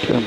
Tim.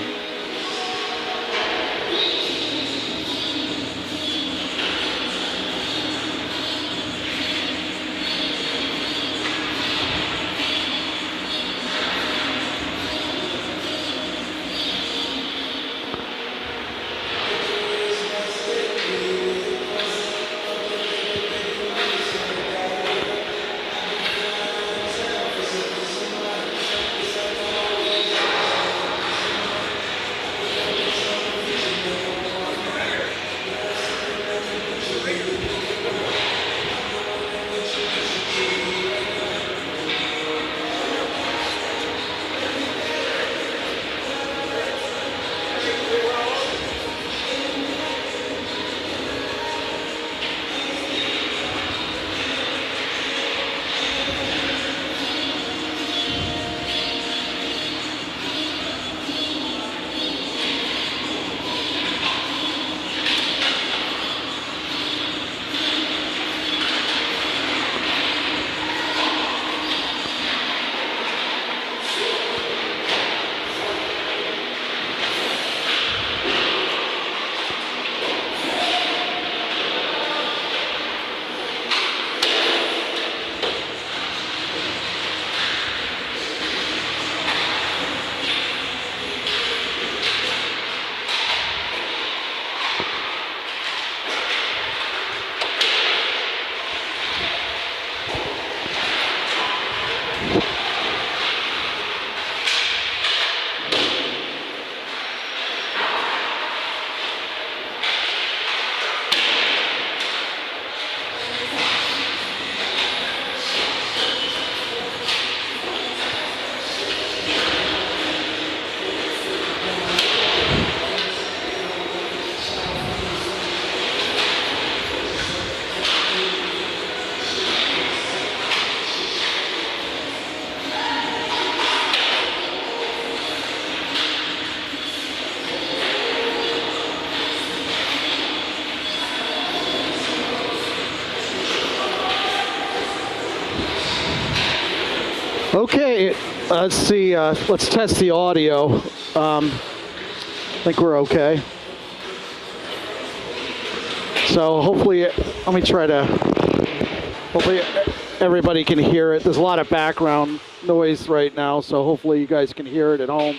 Okay, let's see. Let's test the audio. I think we're okay. So hopefully, let me try to. Hopefully, everybody can hear it. There's a lot of background noise right now, so hopefully you guys can hear it at home.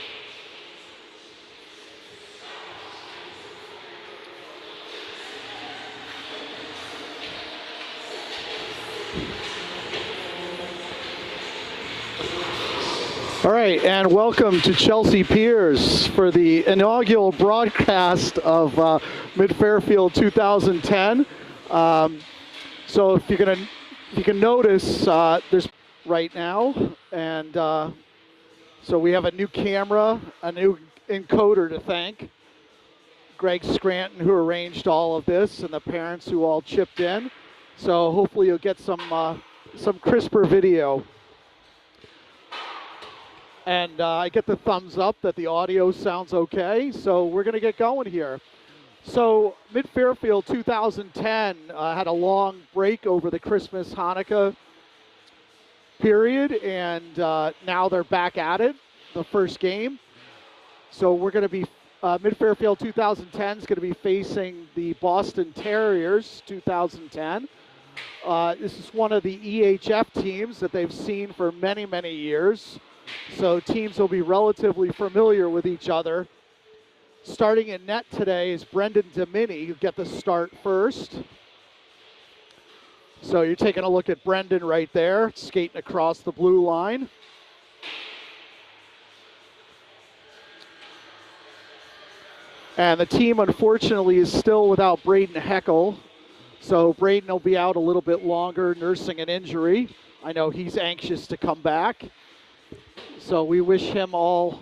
All right, and welcome to Chelsea Piers for the inaugural broadcast of Mid-Fairfield 2010. So if you can notice, there's right now, and so we have a new camera, a new encoder to thank. Greg Scranton, who arranged all of this, and the parents who all chipped in. So hopefully you'll get some crisper video. And I get the thumbs up that the audio sounds okay, so we're going to get going here. So Mid-Fairfield 2010 had a long break over the Christmas Hanukkah period, and now they're back at it, the first game. So we're going to be, Mid-Fairfield 2010 is going to be facing the Boston Terriers 2010. This is one of the EHF teams that they've seen for many, many years. So teams will be relatively familiar with each other. Starting in net today is Brendan Domini, who get the start first. So you're taking a look at Brendan right there, skating across the blue line. And the team, unfortunately, is still without Braden Heckel. So Braden will be out a little bit longer, nursing an injury. I know he's anxious to come back. So we wish him all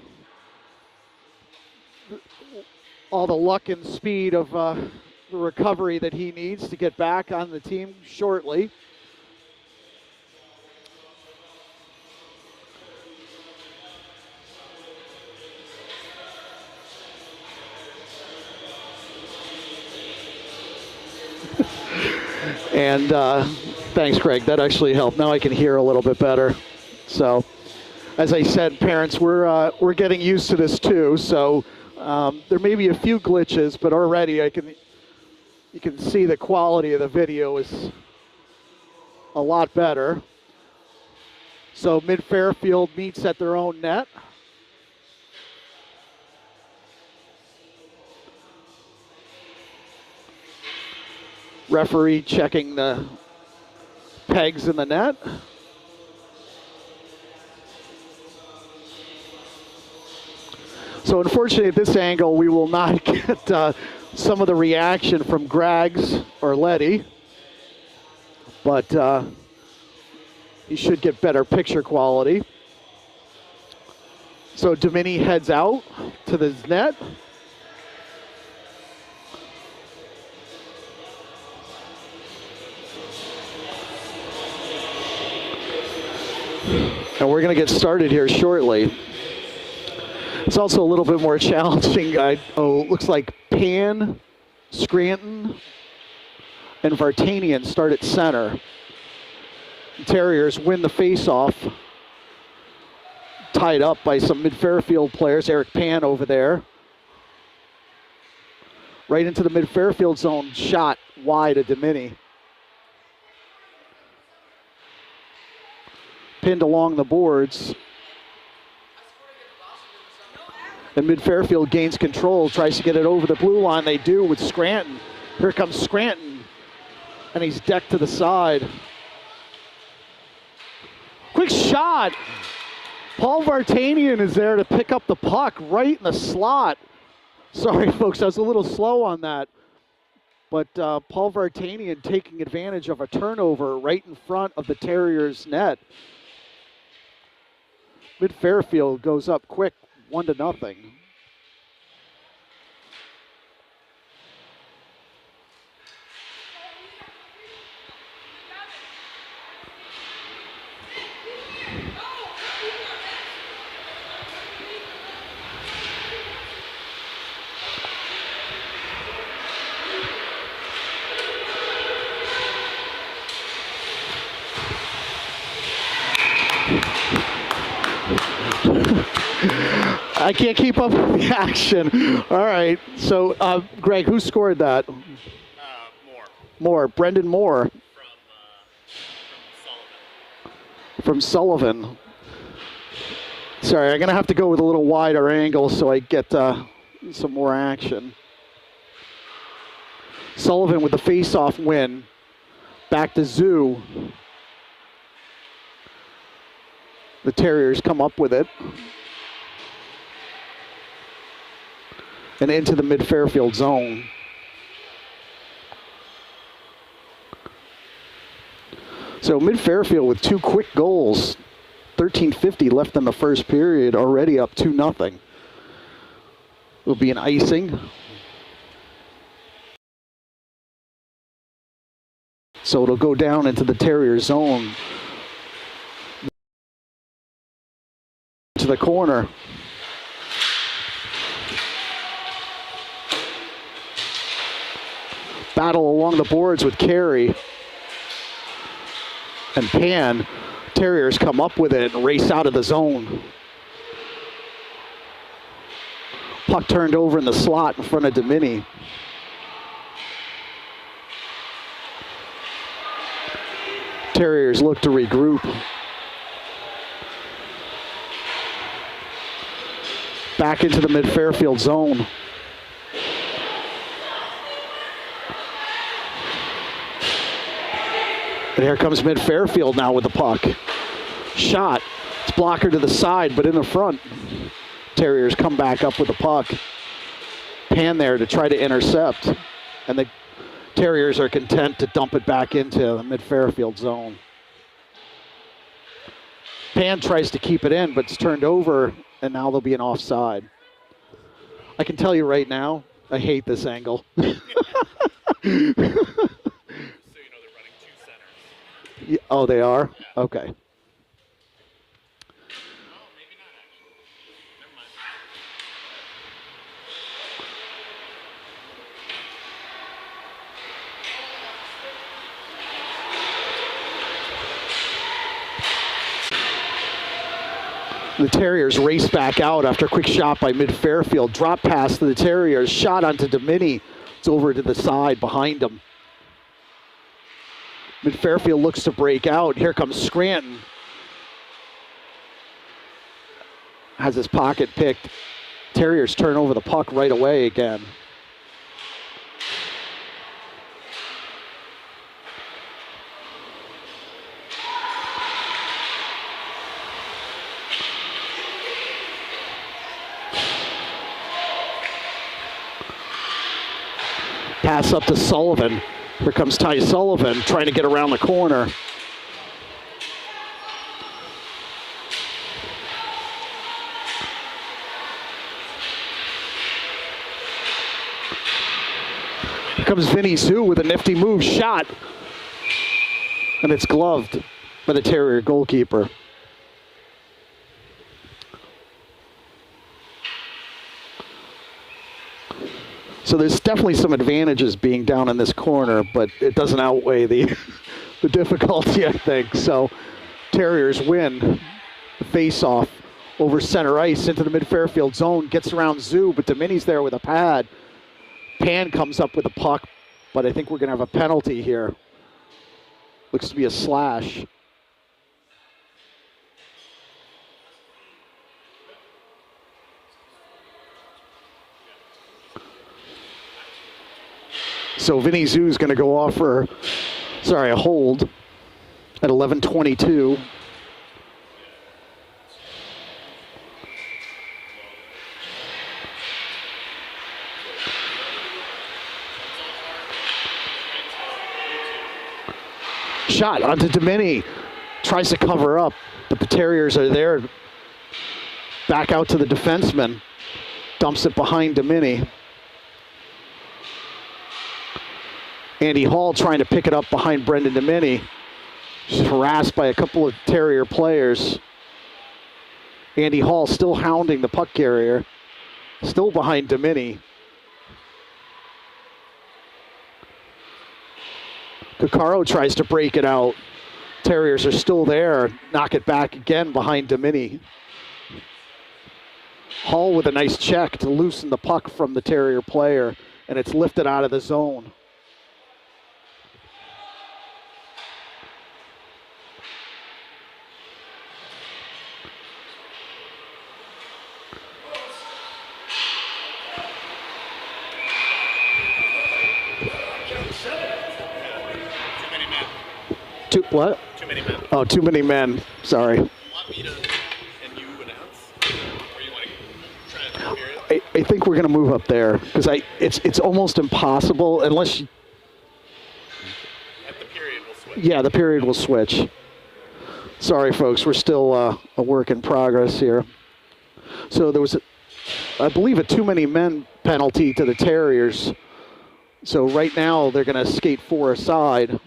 the luck and speed of the recovery that he needs to get back on the team shortly. And thanks, Craig. That actually helped. Now I can hear a little bit better. So, as I said, parents, we're getting used to this too. So there may be a few glitches, but already you can see the quality of the video is a lot better. So Mid Fairfield meets at their own net. Referee checking the pegs in the net. So unfortunately at this angle we will not get some of the reaction from Grags or Letty, but you should get better picture quality. So Domini heads out to the net. And we're going to get started here shortly. It's also a little bit more challenging. Looks like Pan, Scranton, and Vartanian start at center. Terriers win the face-off. Tied up by some Mid-Fairfield players. Eric Pan over there. Right into the Mid-Fairfield zone. Shot wide of Domini. Pinned along the boards. And Mid-Fairfield gains control, tries to get it over the blue line. They do with Scranton. Here comes Scranton. And he's decked to the side. Quick shot. Paul Vartanian is there to pick up the puck right in the slot. Sorry, folks, I was a little slow on that. But Paul Vartanian taking advantage of a turnover right in front of the Terriers' net. Mid-Fairfield goes up quick, 1-0. I can't keep up with the action. All right. So, Greg, who scored that? Moore. Brendan Moore. From Sullivan. Sorry, I'm going to have to go with a little wider angle so I get some more action. Sullivan with the face-off win. Back to Zoo. The Terriers come up with it. And into the Mid-Fairfield zone. So Mid-Fairfield with 2 quick goals. 13:50 left in the first period, already up 2-0. Will be an icing. So it'll go down into the Terrier zone. To the corner. Battle along the boards with Carey and Pan. Terriers come up with it and race out of the zone. Puck turned over in the slot in front of Domini. Terriers look to regroup. Back into the Mid-Fairfield zone. And here comes Mid-Fairfield now with the puck. Shot. It's blocker to the side, but in the front. Terriers come back up with the puck. Pan there to try to intercept. And the Terriers are content to dump it back into the Mid-Fairfield zone. Pan tries to keep it in, but it's turned over, and now there'll be an offside. I can tell you right now, I hate this angle. Oh, they are? Okay. The Terriers race back out after a quick shot by Mid-Fairfield. Drop pass to the Terriers, shot onto Domini. It's over to the side behind him. Mid-Fairfield looks to break out. Here comes Scranton. Has his pocket picked. Terriers turn over the puck right away again. Pass up to Sullivan. Here comes Ty Sullivan trying to get around the corner. Here comes Vinny Zhu with a nifty move, shot. And it's gloved by the Terrier goalkeeper. So there's definitely some advantages being down in this corner, but it doesn't outweigh the difficulty, I think. So Terriers win the face-off over center ice into the mid-Fairfield zone, gets around Zoo, but Domini's there with a pad. Pan comes up with a puck, but I think we're going to have a penalty here. Looks to be a slash. So Vinny Zoo's going to go off for, a hold at 11:22. Shot onto Domini. Tries to cover up, but the Terriers are there. Back out to the defenseman. Dumps it behind Domini. Andy Hall trying to pick it up behind Brendan Domini. She's harassed by a couple of Terrier players. Andy Hall still hounding the puck carrier. Still behind Domini. Coccaro tries to break it out. Terriers are still there. Knock it back again behind Domini. Hall with a nice check to loosen the puck from the Terrier player, and it's lifted out of the zone. What? Too many men. Oh, too many men. Sorry. You want me to and you announce, or you want to try to period? I think we're going to move up there because it's almost impossible unless. At the period, we'll switch. Yeah, the period will switch. Sorry, folks. We're still a work in progress here. So there was, I believe, a too many men penalty to the Terriers. So right now they're going to skate 4 aside.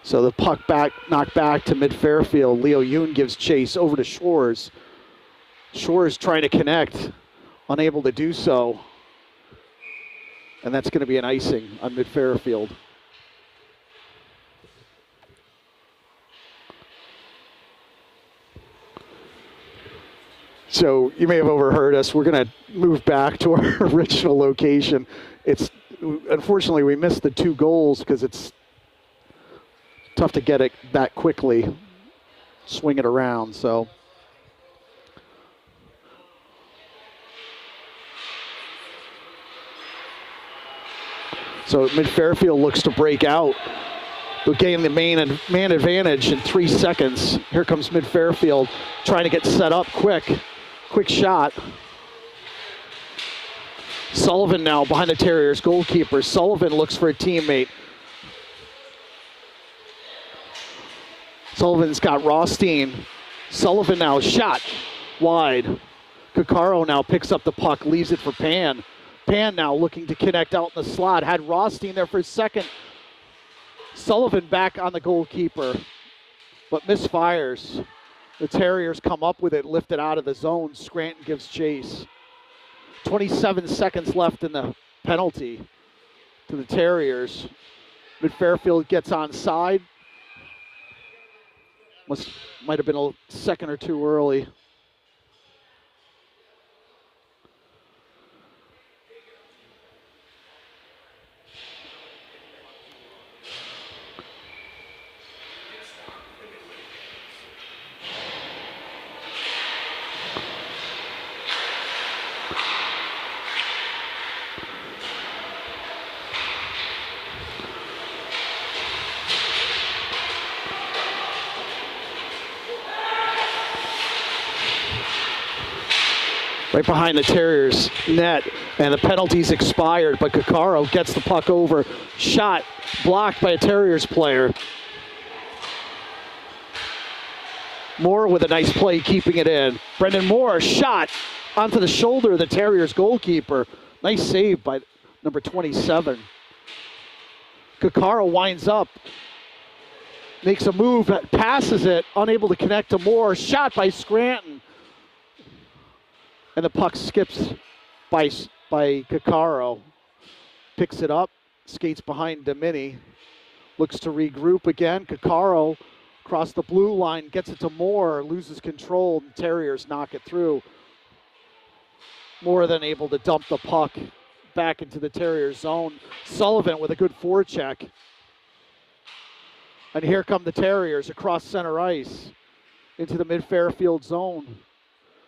So the puck knocked back to mid-Fairfield. Leo Yoon gives chase over to Shores. Shores trying to connect, unable to do so. And that's going to be an icing on mid-Fairfield. So you may have overheard us. We're going to move back to our original location. Unfortunately, we missed the 2 goals because it's tough to get it back quickly, swing it around, so. So mid-Fairfield looks to break out. They'll gain the man advantage in 3 seconds. Here comes mid-Fairfield trying to get set up quick. Quick shot. Sullivan now behind the Terriers goalkeeper. Sullivan looks for a teammate. Sullivan's got Rothstein. Sullivan now shot wide. Coccaro now picks up the puck, leaves it for Pan. Pan now looking to connect out in the slot. Had Rothstein there for a second. Sullivan back on the goalkeeper, but misfires. The Terriers come up with it, lift it out of the zone. Scranton gives chase. 27 seconds left in the penalty to the Terriers. Mid-Fairfield gets onside. Might have been a second or two early. Right behind the Terriers net, and the penalty's expired, but Caccaro gets the puck over. Shot blocked by a Terriers player. Moore with a nice play, keeping it in. Brendan Moore shot onto the shoulder of the Terriers goalkeeper. Nice save by number 27. Caccaro winds up, makes a move, passes it, unable to connect to Moore. Shot by Scranton. And the puck skips by Caccaro. Picks it up, skates behind Domini. Looks to regroup again. Caccaro across the blue line, gets it to Moore, loses control, and Terriers knock it through. More than able to dump the puck back into the Terriers zone. Sullivan with a good forecheck. And here come the Terriers across center ice into the mid-Fairfield zone.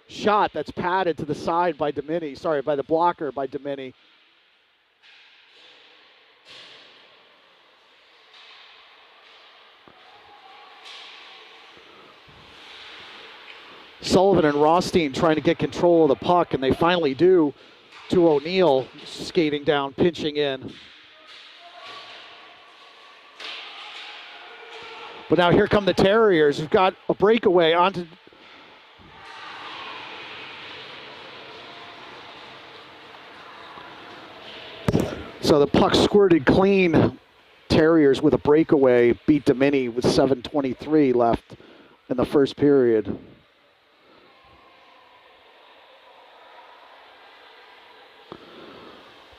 Shot that's padded to the side by Domini. Sorry, by the blocker by Domini. Sullivan and Rothstein trying to get control of the puck, and they finally do, to O'Neill skating down, pinching in. But now here come the Terriers, who've got a breakaway onto... So the puck squirted clean. Terriers with a breakaway beat Domini with 7:23 left in the first period.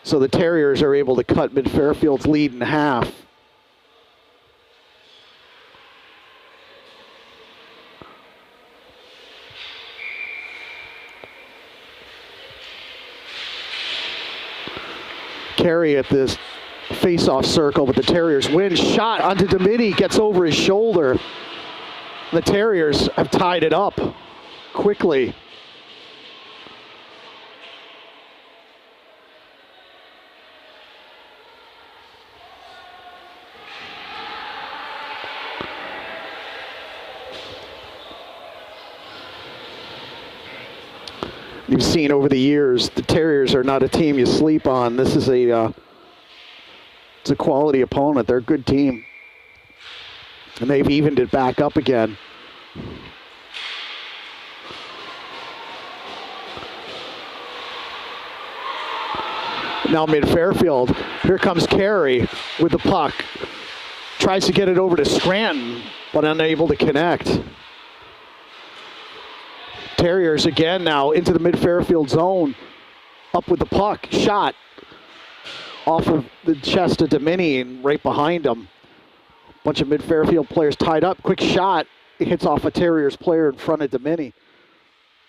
So the Terriers are able to cut Mid-Fairfield's lead in half. Carey at this face-off circle, but the Terriers win. Shot onto Domini, gets over his shoulder. The Terriers have tied it up quickly. You've seen over the years, the Terriers are not a team you sleep on. This is it's a quality opponent. They're a good team. And they've evened it back up again. Now mid-Fairfield, here comes Carey with the puck. Tries to get it over to Scranton, but unable to connect. Terriers again now into the mid-Fairfield zone. Up with the puck. Shot off of the chest of Domini and right behind him. Bunch of mid-Fairfield players tied up. Quick shot. It hits off a Terriers player in front of Domini.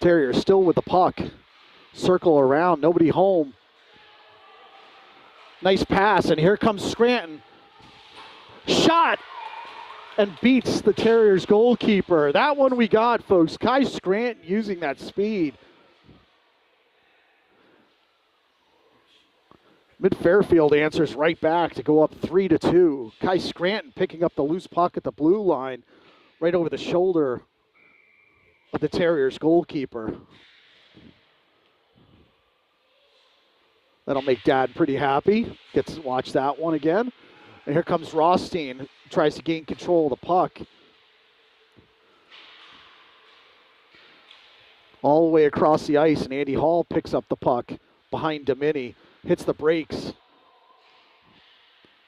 Terriers still with the puck. Circle around. Nobody home. Nice pass. And here comes Scranton. Shot! And beats the Terriers goalkeeper. That one we got, folks. Kai Scranton using that speed. Mid-Fairfield answers right back to go up 3-2. Kai Scranton picking up the loose puck at the blue line, right over the shoulder of the Terriers goalkeeper. That'll make Dad pretty happy. Gets to watch that one again. And here comes Rothstein, tries to gain control of the puck. All the way across the ice, and Andy Hall picks up the puck behind Domini, hits the brakes.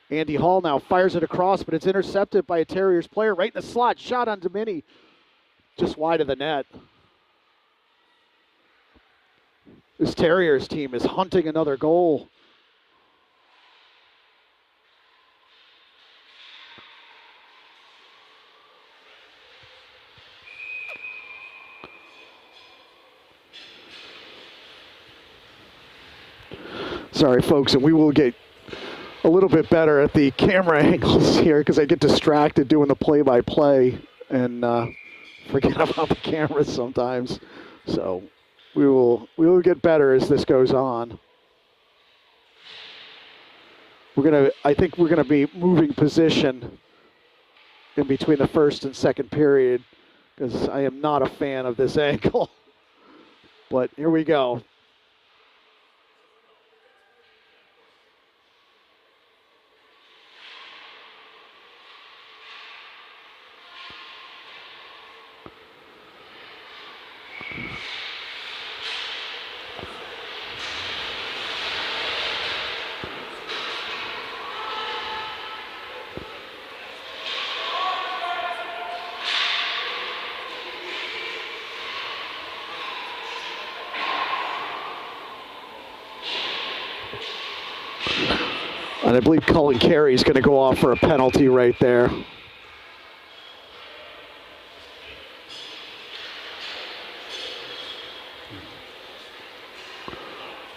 Andy Hall now fires it across, but it's intercepted by a Terriers player right in the slot. Shot on Domini, just wide of the net. This Terriers team is hunting another goal. Sorry, folks, and we will get a little bit better at the camera angles here because I get distracted doing the play-by-play and forget about the cameras sometimes. So we will get better as this goes on. I think we're gonna be moving position in between the first and second period because I am not a fan of this angle. But here we go. And I believe Cullen Carey is going to go off for a penalty right there.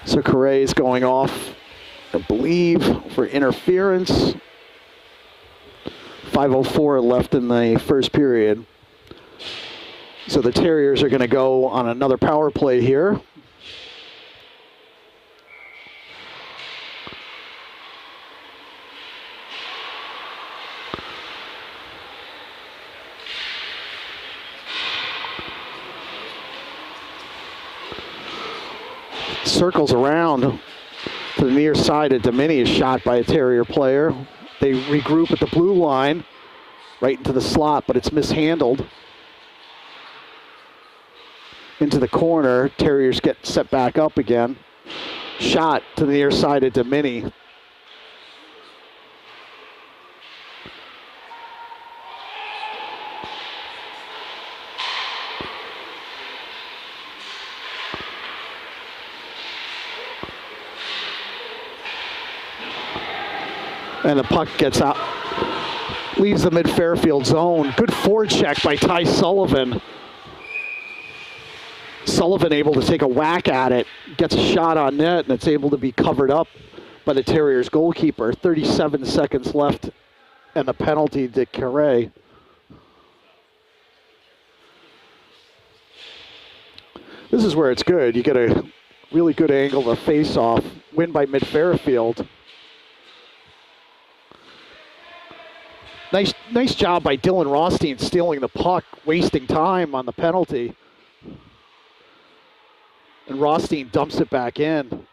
So Carey is going off, I believe, for interference. 5:04 left in the first period. So the Terriers are going to go on another power play here. Circles around to the near side of Domini is shot by a Terrier player. They regroup at the blue line, right into the slot, but it's mishandled. Into the corner, Terriers get set back up again. Shot to the near side of Domini. And the puck gets out, leaves the mid-Fairfield zone. Good forecheck by Ty Sullivan. Sullivan able to take a whack at it, gets a shot on net, and it's able to be covered up by the Terriers goalkeeper. 37 seconds left, and the penalty to Carey. This is where it's good. You get a really good angle to face off. Win by mid-Fairfield. Nice job by Dylan Rothstein stealing the puck, wasting time on the penalty. And Rothstein dumps it back in.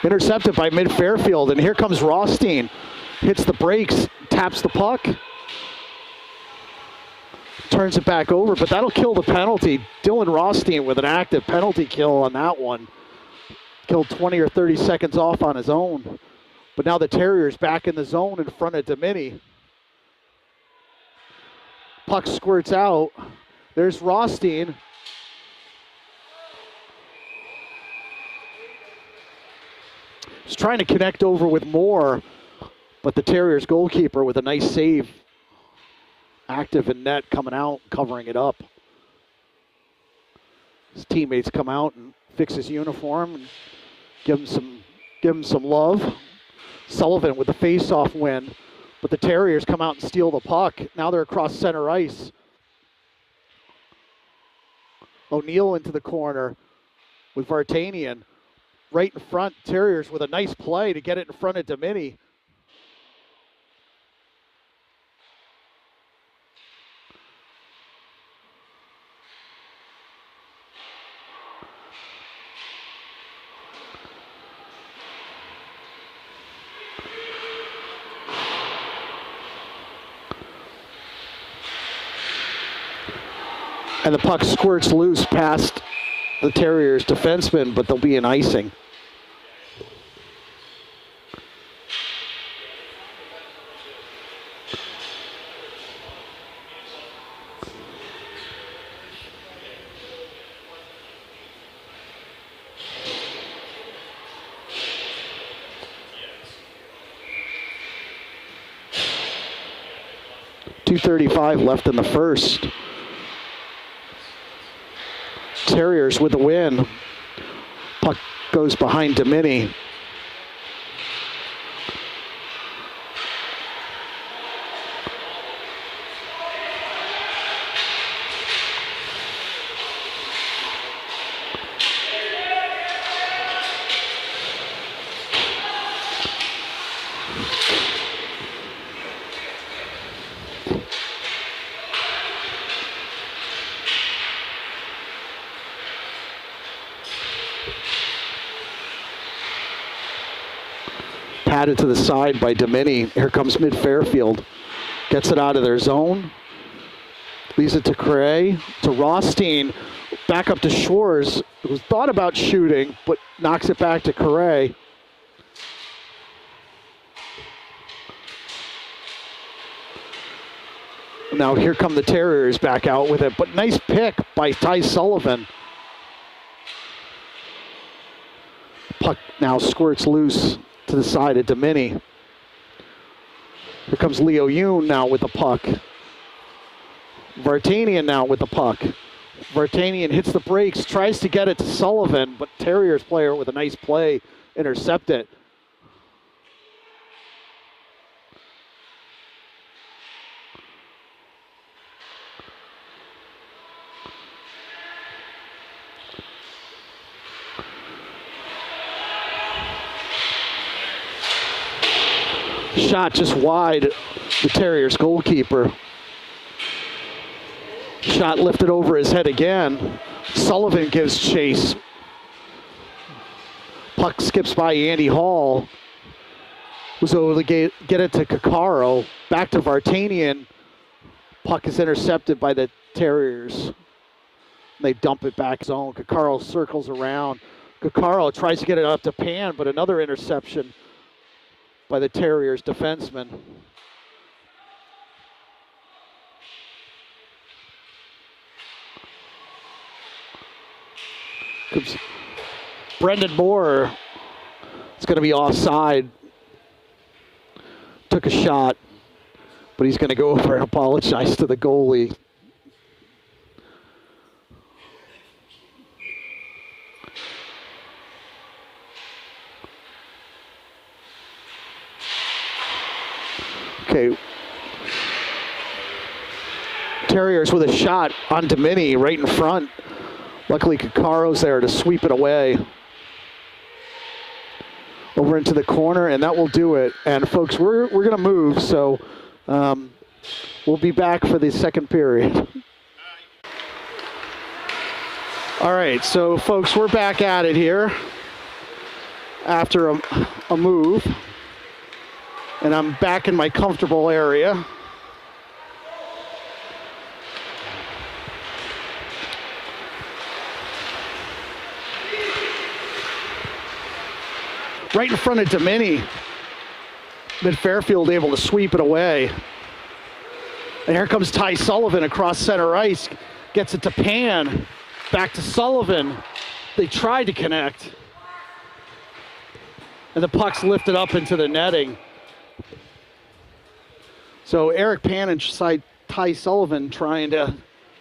Intercepted by mid-Fairfield, and here comes Rothstein. Hits the brakes, taps the puck. Turns it back over, but that'll kill the penalty. Dylan Rothstein with an active penalty kill on that one. Killed 20 or 30 seconds off on his own. But now the Terriers back in the zone in front of Domini. Puck squirts out. There's Rothstein. He's trying to connect over with Moore, but the Terriers goalkeeper with a nice save. Active in net, coming out, covering it up. His teammates come out and fix his uniform and give him some love. Sullivan with the face-off win, but the Terriers come out and steal the puck. Now they're across center ice. O'Neill into the corner with Vartanian. Right in front, Terriers with a nice play to get it in front of Domini. And the puck squirts loose past the Terriers defenseman, but there'll be an icing. 2:35 left in the first. Terriers with the win. Puck goes behind Domini. Patted to the side by Domini. Here comes mid Fairfield. Gets it out of their zone. Leaves it to Cray. To Rothstein. Back up to Shores. It was thought about shooting, but knocks it back to Cray. Now here come the Terriers back out with it, but nice pick by Ty Sullivan. Puck now squirts loose to the side of Domini. Here comes Leo Yoon now with the puck. Vartanian now with the puck. Vartanian hits the brakes, tries to get it to Sullivan, but Terriers player with a nice play, intercept it. Shot just wide, the Terriers goalkeeper. Shot lifted over his head again. Sullivan gives chase. Puck skips by Andy Hall. Was able to get it to Kakaro. Back to Vartanian. Puck is intercepted by the Terriers. They dump it back zone. Kakaro circles around. Kakaro tries to get it up to Pan, but another interception by the Terriers defenseman. Comes Brendan Moore. It's going to be offside. Took a shot, but he's going to go over and apologize to the goalie. Okay. Terriers with a shot on Domini right in front. Luckily, Kakaro's there to sweep it away. Over into the corner, and that will do it. And folks, we're going to move, so we'll be back for the second period. All right, so folks, we're back at it here after a move. And I'm back in my comfortable area. Right in front of Domini. Mid Fairfield able to sweep it away. And here comes Ty Sullivan across center ice. Gets it to Pan. Back to Sullivan. They tried to connect. And the puck's lifted up into the netting. So Eric Pan and Ty Sullivan trying to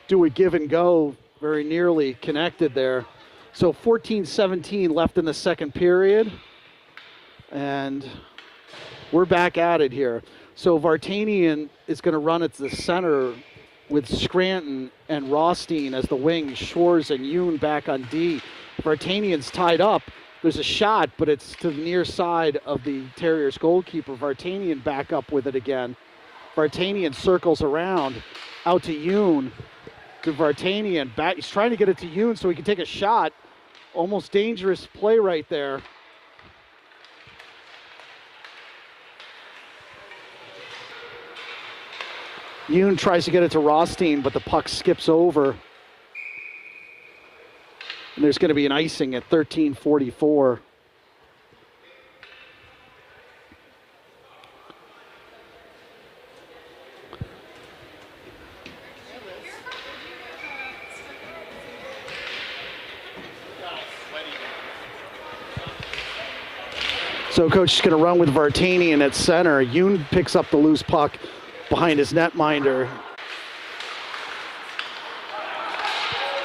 do a give and go, very nearly connected there. So 14-17 left in the second period. And we're back at it here. So Vartanian is going to run at the center with Scranton and Rothstein as the wings, Shores and Yoon back on D. Vartanian's tied up. There's a shot, but it's to the near side of the Terriers goalkeeper. Vartanian back up with it again. Vartanian circles around, out to Yoon, to Vartanian. Back, he's trying to get it to Yoon so he can take a shot. Almost dangerous play right there. Yoon tries to get it to Rothstein, but the puck skips over. And there's going to be an icing at 13:44. So coach is going to run with Vartanian at center. Yoon picks up the loose puck, behind his netminder.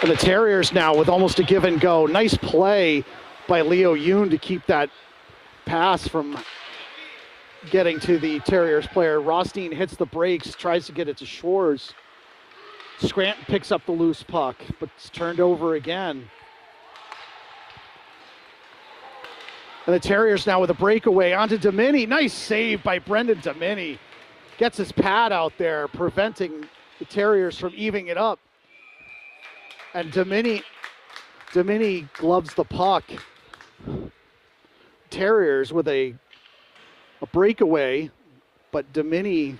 And the Terriers now with almost a give and go. Nice play by Leo Yoon to keep that pass from getting to the Terriers player. Rothstein hits the brakes, tries to get it to Shores. Scranton picks up the loose puck, but it's turned over again. And the Terriers now with a breakaway onto Domini. Nice save by Brendan Domini. Gets his pad out there, preventing the Terriers from evening it up. And Domini gloves the puck. Terriers with a breakaway, but Domini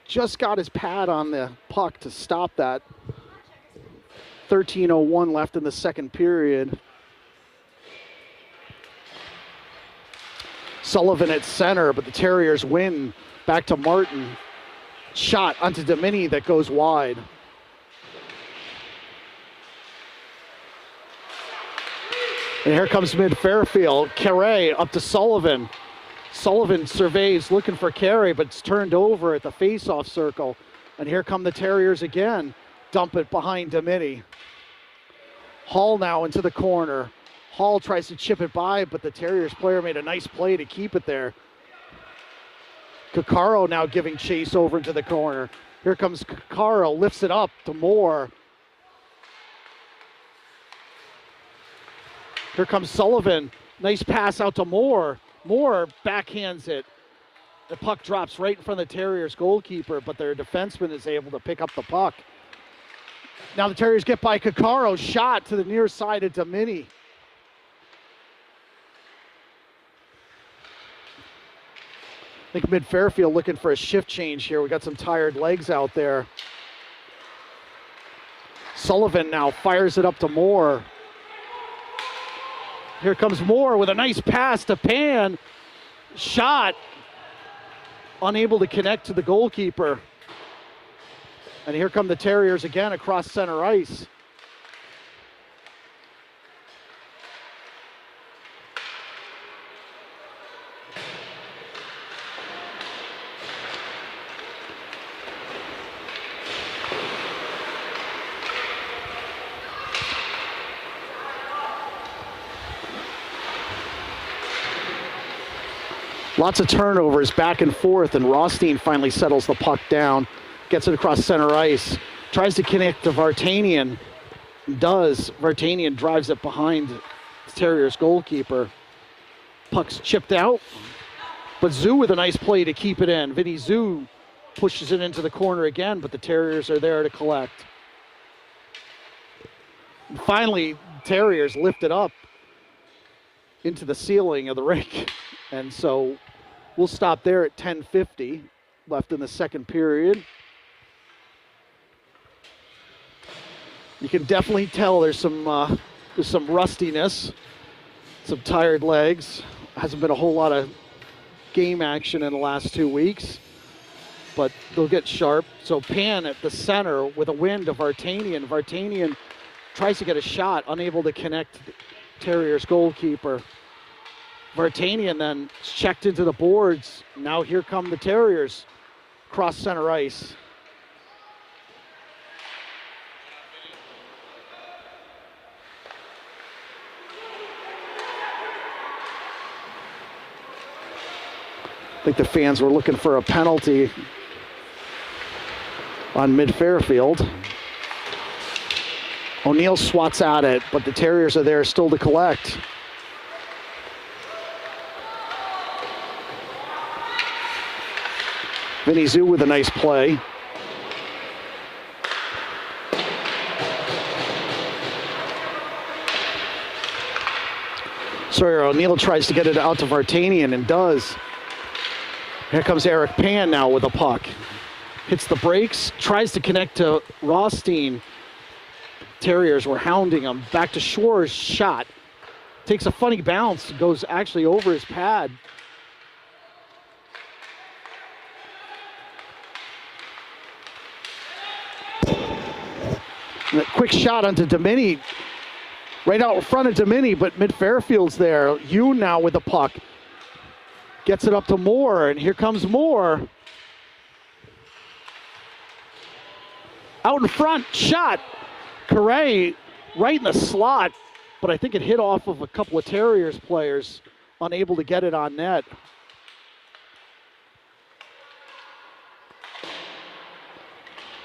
just got his pad on the puck to stop that. 13:01 left in the second period. Sullivan at center, but the Terriers win. Back to Martin. Shot onto Domini that goes wide. And here comes mid-Fairfield. Carey up to Sullivan. Sullivan surveys, looking for Carey, but it's turned over at the face-off circle. And here come the Terriers again. Dump it behind Domini. Hall now into the corner. Hall tries to chip it by, but the Terriers player made a nice play to keep it there. Caccaro now giving chase over into the corner. Here comes Caccaro, lifts it up to Moore. Here comes Sullivan. Nice pass out to Moore. Moore backhands it. The puck drops right in front of the Terriers goalkeeper, but their defenseman is able to pick up the puck. Now the Terriers get by Caccaro. Shot to the near side of Domini. I think mid-Fairfield looking for a shift change here. We got some tired legs out there. Sullivan now fires it up to Moore. Here comes Moore with a nice pass to Pan. Shot. Unable to connect to the goalkeeper. And here come the Terriers again across center ice. Lots of turnovers back and forth, and Rothstein finally settles the puck down, gets it across center ice, tries to connect to Vartanian, does. Vartanian drives it behind the Terriers goalkeeper. Puck's chipped out, but Zoo with a nice play to keep it in. Vinny Zoo pushes it into the corner again, but the Terriers are there to collect. And finally, Terriers lift it up into the ceiling of the rink. And so we'll stop there at 10:50 left in the second period. You can definitely tell there's some rustiness, some tired legs. Hasn't been a whole lot of game action in the last 2 weeks, but they'll get sharp. So Pan at the center with a win to Vartanian. Vartanian tries to get a shot, unable to connect to the Terriers goalkeeper. Vartanian then checked into the boards. Now here come the Terriers cross center ice. I think the fans were looking for a penalty on mid-Fairfield. O'Neill swats at it, but the Terriers are there still to collect. Vinny Zoo with a nice play. Sawyer O'Neill tries to get it out to Vartanian and does. Here comes Eric Pan now with a puck. Hits the brakes, tries to connect to Rothstein. Terriers were hounding him. Back to Shores, shot. Takes a funny bounce, goes actually over his pad. And a quick shot onto Domini, right out in front of Domini, but mid-Fairfield's there. Yoon now with the puck. Gets it up to Moore, and here comes Moore. Out in front, shot. Correa right in the slot, but I think it hit off of a couple of Terriers players, unable to get it on net.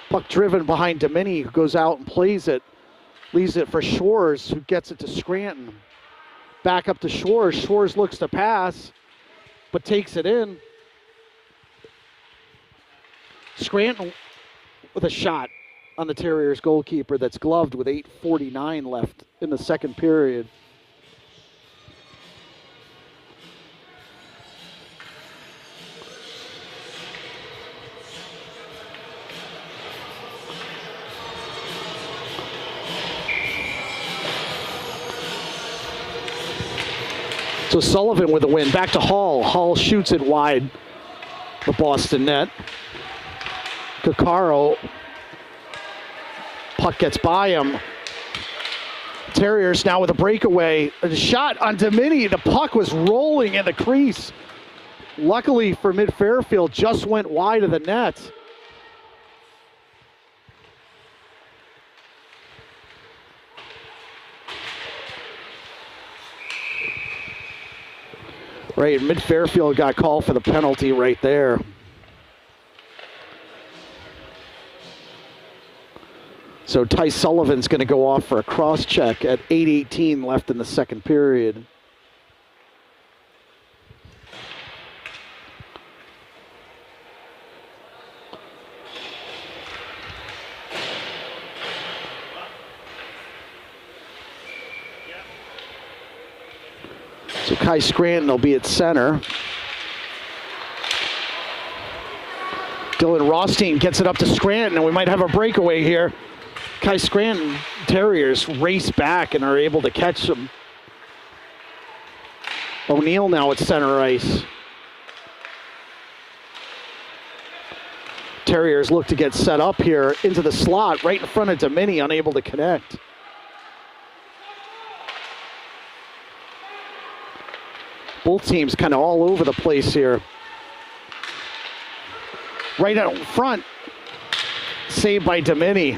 Puck driven behind Domini, who goes out and plays it. Leaves it for Shores, who gets it to Scranton. Back up to Shores. Shores looks to pass, but takes it in. Scranton with a shot on the Terriers goalkeeper that's gloved with 8:49 left in the second period. So Sullivan with a win. Back to Hall. Hall shoots it wide. The Boston net. Caccaro. Puck gets by him. Terriers now with a breakaway. A shot on Domini. The puck was rolling in the crease. Luckily for Mid Fairfield, just went wide of the net. Right, Mid Fairfield got called for the penalty right there. So Ty Sullivan's going to go off for a cross check at 8:18 left in the second period. So Kai Scranton will be at center. Dylan Rothstein gets it up to Scranton, and we might have a breakaway here. Kai Scranton Terriers race back and are able to catch them. O'Neill now at center ice. Terriers look to get set up here into the slot right in front of Domini, unable to connect. Both teams kind of all over the place here. Right out front, saved by Domini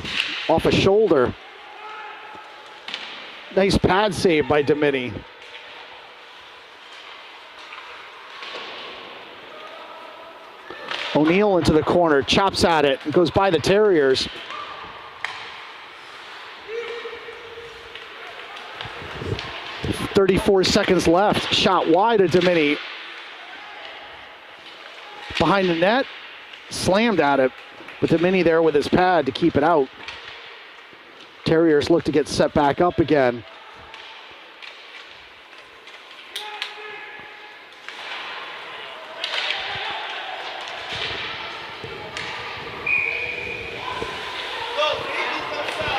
off a shoulder. Nice pad save by Domini. O'Neill into the corner, chops at it, and goes by the Terriers. .34 seconds left. Shot wide of Domini. Behind the net, slammed at it. But Domini there with his pad to keep it out. Terriers look to get set back up again.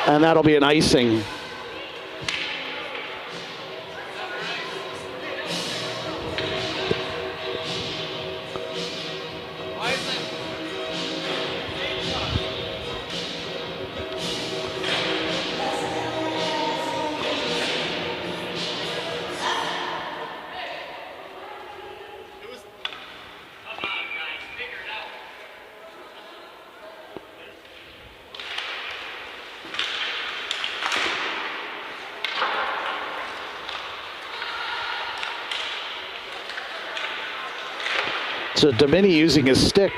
And that'll be an icing. So Domini using his stick,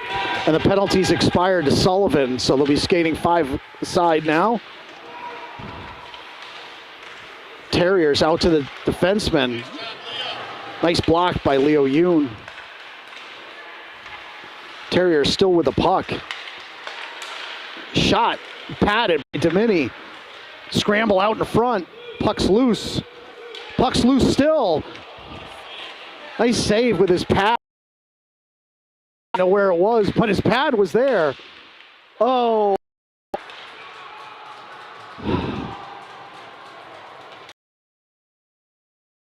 and the penalties expired to Sullivan, so they'll be skating 5 aside now. Terriers out to the defenseman. Nice block by Leo Yoon. Terriers still with the puck. Shot, padded by Domini. Scramble out in front. Puck's loose. Puck's loose still. Nice save with his pad. I don't know where it was, but his pad was there. Oh.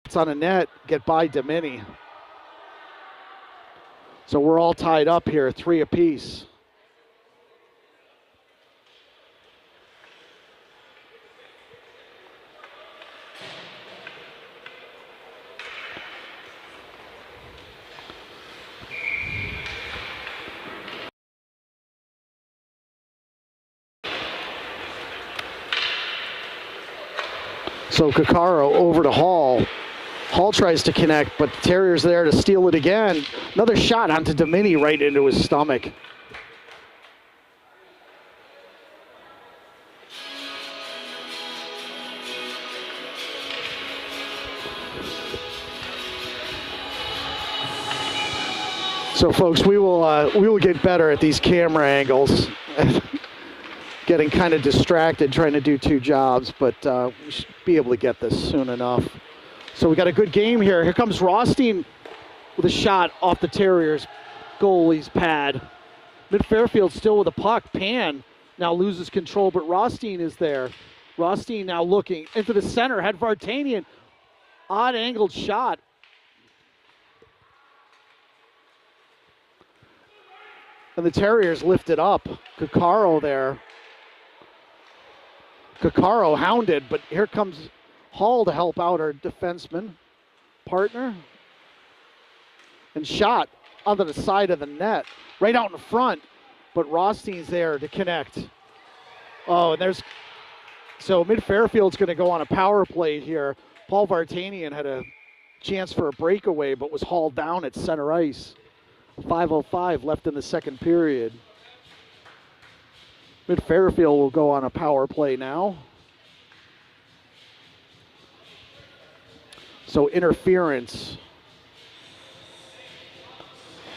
It's on a net, get by Domini. So we're all tied up here, 3 apiece. So Kakaro over to Hall. Hall tries to connect, but the Terriers there to steal it again. Another shot onto Domini right into his stomach. So folks, we will get better at these camera angles. Getting kind of distracted trying to do two jobs, but we should be able to get this soon enough. So we got a good game here. Here comes Rothstein with a shot off the Terriers goalie's pad. Mid Fairfield still with a puck. Pan now loses control, but Rothstein is there. Rothstein now looking into the center, had Vartanian. Odd angled shot. And the Terriers lift it up. Kakaro there. Kakaro hounded, but here comes Hall to help out our defenseman partner. And shot onto the side of the net, right out in front. But Rothstein's there to connect. Oh, and there's, so Mid Fairfield's going to go on a power play here. Paul Vartanian had a chance for a breakaway, but was hauled down at center ice. 5:05 left in the second period. Mid Fairfield will go on a power play now. So interference.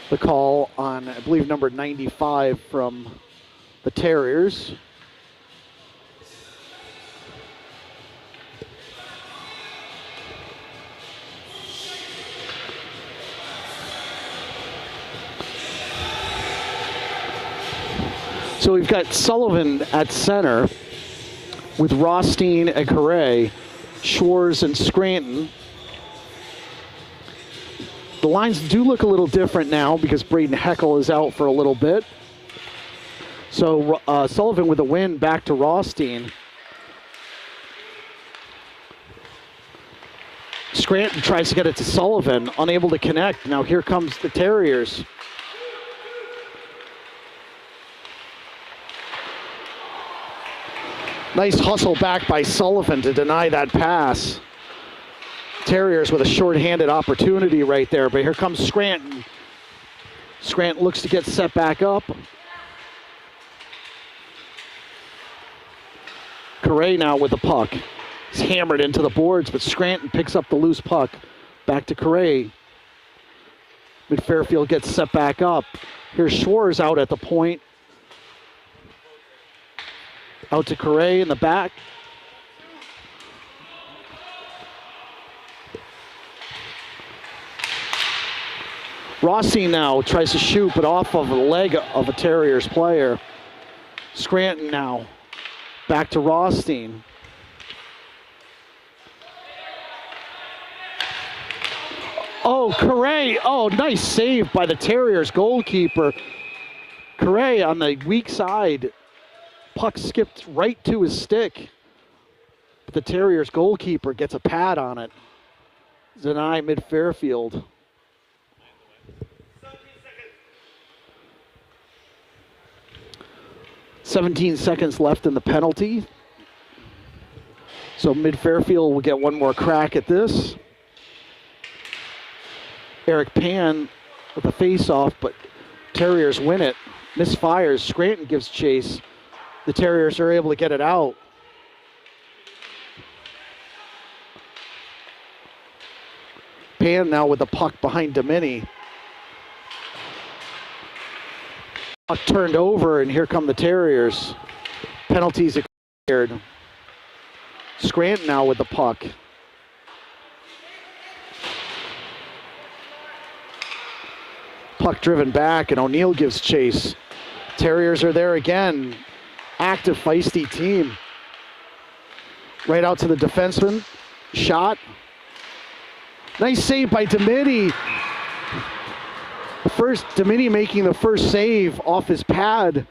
The call on, I believe, number 95 from the Terriers. So we've got Sullivan at center with Rothstein and Correa, Schwartz and Scranton. The lines do look a little different now because Braden Heckel is out for a little bit. So Sullivan with a win back to Rothstein. Scranton tries to get it to Sullivan, unable to connect. Now here comes the Terriers. Nice hustle back by Sullivan to deny that pass. Terriers with a shorthanded opportunity right there, but here comes Scranton. Scranton looks to get set back up. Correa now with the puck. He's hammered into the boards, but Scranton picks up the loose puck. Back to Correa. Mid Fairfield gets set back up. Here's Schwartz out at the point. Out to Correa in the back. Rossi now tries to shoot, but off of the leg of a Terriers player. Scranton now back to Rothstein. Oh, Correa. Oh, nice save by the Terriers goalkeeper. Correa on the weak side. Puck skipped right to his stick. But the Terriers goalkeeper gets a pad on it. Deny Mid Fairfield. 17 seconds left in the penalty. So Mid Fairfield will get one more crack at this. Eric Pan with a face-off, but Terriers win it. Misfires. Scranton gives chase. The Terriers are able to get it out. Pan now with the puck behind Domini. Puck turned over, and here come the Terriers. Penalties expired. Scranton now with the puck. Puck driven back, and O'Neill gives chase. Terriers are there again. Active, feisty team. Right out to the defenseman. Shot. Nice save by Domini. Domini making the first save off his pad.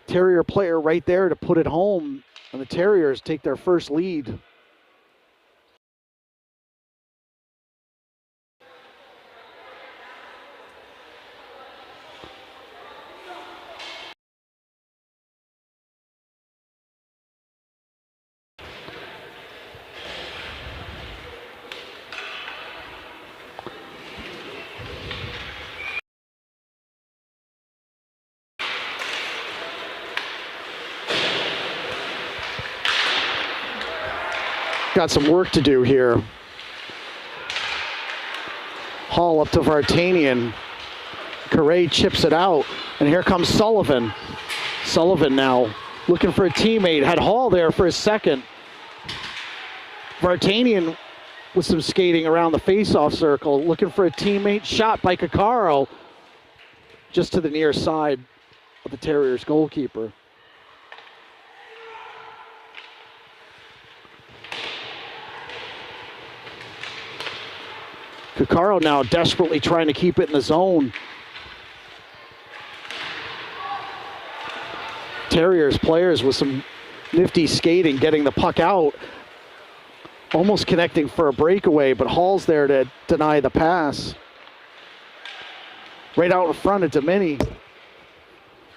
Terrier player right there to put it home. And the Terriers take their first lead. got some work to do here. Hall up to Vartanian. Correa chips it out, and here comes Sullivan. Sullivan now looking for a teammate. Had Hall there for a second. Vartanian with some skating around the face-off circle, looking for a teammate. Shot by Kakaro just to the near side of the Terriers goalkeeper. Kakaro now desperately trying to keep it in the zone. Terriers players with some nifty skating, getting the puck out, almost connecting for a breakaway, but Hall's there to deny the pass. Right out in front of Domini.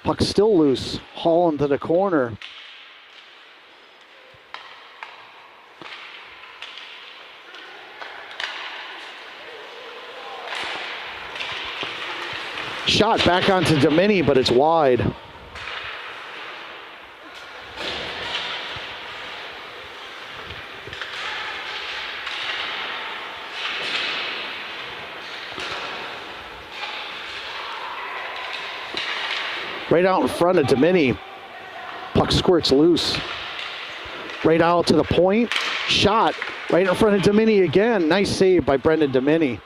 Puck still loose. Hall into the corner. Shot back onto Domini, but it's wide. Right out in front of Domini. Puck squirts loose. Right out to the point. Shot right in front of Domini again. Nice save by Brendan Domini.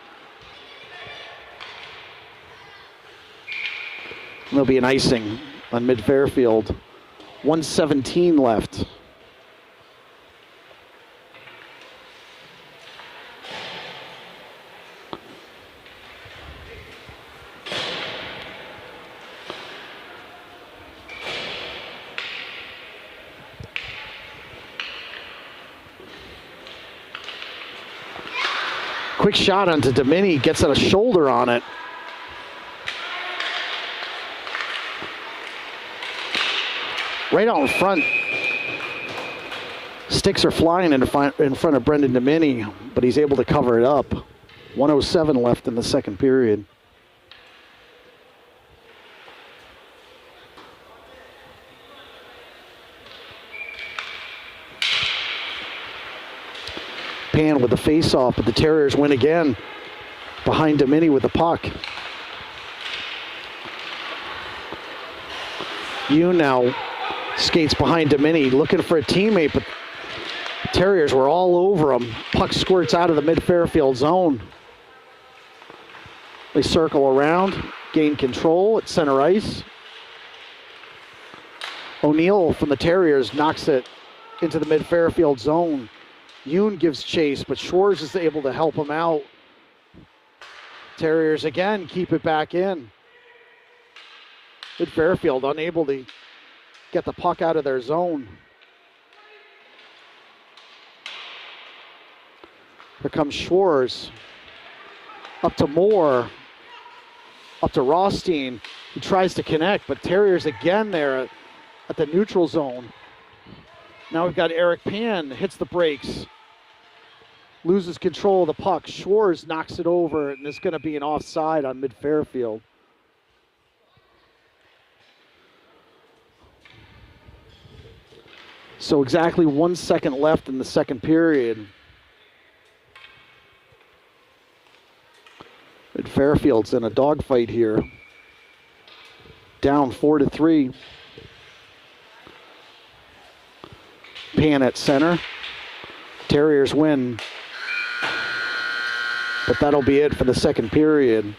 There'll be an icing on mid-Fairfield. 1:17 left. Quick shot onto Domini, gets a shoulder on it. Right out in front. Sticks are flying in front of Brendan Domini, but he's able to cover it up. 1:07 left in the second period. Pan with the face-off, but the Terriers win again. Behind Domini with the puck. You now skates behind Domini, looking for a teammate, but Terriers were all over him. Puck squirts out of the mid-Fairfield zone. They circle around, gain control at center ice. O'Neill from the Terriers knocks it into the mid-Fairfield zone. Yoon gives chase, but Schwartz is able to help him out. Terriers again keep it back in. Mid-Fairfield unable to get the puck out of their zone. Here comes Schwartz. Up to Moore. Up to Rothstein. He tries to connect, but Terriers again there at the neutral zone. Now we've got Eric Pan, hits the brakes. Loses control of the puck. Schwartz knocks it over, and it's going to be an offside on mid-Fairfield. So exactly 1 second left in the second period. And Fairfield's in a dogfight here. Down 4-3. Pan at center. Terriers win. But that'll be it for the second period.